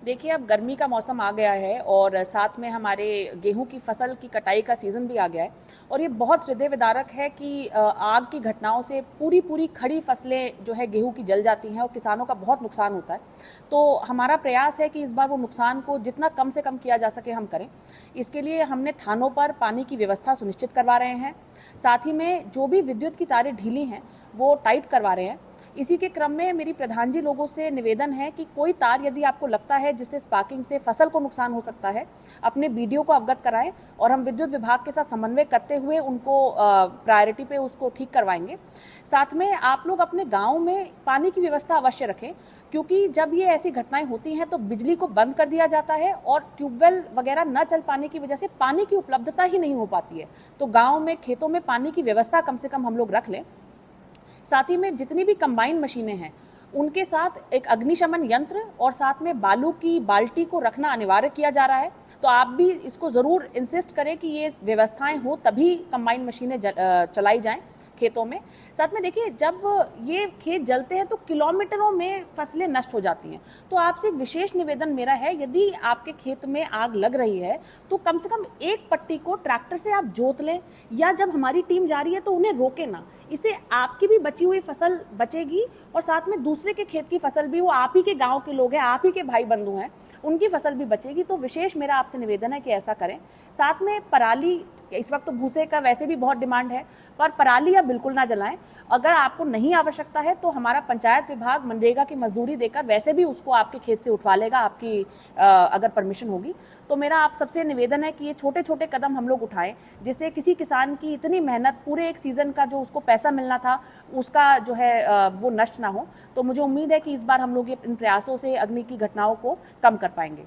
देखिए, अब गर्मी का मौसम आ गया है और साथ में हमारे गेहूं की फसल की कटाई का सीज़न भी आ गया है और ये बहुत हृदय विदारक है कि आग की घटनाओं से पूरी पूरी खड़ी फसलें जो है गेहूं की जल जाती हैं और किसानों का बहुत नुकसान होता है। तो हमारा प्रयास है कि इस बार वो नुकसान को जितना कम से कम किया जा सके हम करें। इसके लिए हमने थानों पर पानी की व्यवस्था सुनिश्चित करवा रहे हैं। साथ ही में जो भी विद्युत की तारें ढीली हैं वो टाइट करवा रहे हैं। इसी के क्रम में मेरी प्रधान जी लोगों से निवेदन है कि कोई तार यदि आपको लगता है जिससे स्पार्किंग से फसल को नुकसान हो सकता है, अपने बीडीओ को अवगत कराएं और हम विद्युत विभाग के साथ समन्वय करते हुए उनको प्रायोरिटी पे उसको ठीक करवाएंगे। साथ में आप लोग अपने गाँव में पानी की व्यवस्था अवश्य रखें, क्योंकि जब ये ऐसी घटनाएं होती हैं तो बिजली को बंद कर दिया जाता है और ट्यूबवेल वगैरह न चल पाने की वजह से पानी की उपलब्धता ही नहीं हो पाती है। तो गाँव में खेतों में पानी की व्यवस्था कम से कम हम लोग रख लें। साथ ही में जितनी भी कंबाइन मशीनें हैं उनके साथ एक अग्निशमन यंत्र और साथ में बालू की बाल्टी को रखना अनिवार्य किया जा रहा है। तो आप भी इसको ज़रूर इंसिस्ट करें कि ये व्यवस्थाएं हो तभी कंबाइन मशीनें चलाई जाएं खेतों में। साथ में देखिए, जब ये खेत जलते हैं तो किलोमीटरों में फसलें नष्ट हो जाती हैं। तो आपसे एक विशेष निवेदन मेरा है, यदि आपके खेत में आग लग रही है तो कम से कम एक पट्टी को ट्रैक्टर से आप जोत लें, या जब हमारी टीम जा रही है तो उन्हें रोके ना। इससे आपकी भी बची हुई फसल बचेगी और साथ में दूसरे के खेत की फसल भी, वो आप ही के गाँव के लोग हैं, आप ही के भाई बंधु हैं, उनकी फसल भी बचेगी। तो विशेष मेरा आपसे निवेदन है कि ऐसा करें। साथ में पराली, इस वक्त तो भूसे का वैसे भी बहुत डिमांड है, पर पराली आप बिल्कुल ना जलाएं। अगर आपको नहीं आवश्यकता है तो हमारा पंचायत विभाग मनरेगा की मजदूरी देकर वैसे भी उसको आपके खेत से उठवा लेगा, आपकी अगर परमिशन होगी। तो मेरा आप सबसे निवेदन है कि ये छोटे छोटे कदम हम लोग उठाएं, जिससे किसी किसान की इतनी मेहनत, पूरे एक सीज़न का जो उसको पैसा मिलना था उसका जो है वो नष्ट ना हो। तो मुझे उम्मीद है कि इस बार हम लोग इन प्रयासों से अग्नि की घटनाओं को कम कर पाएंगे।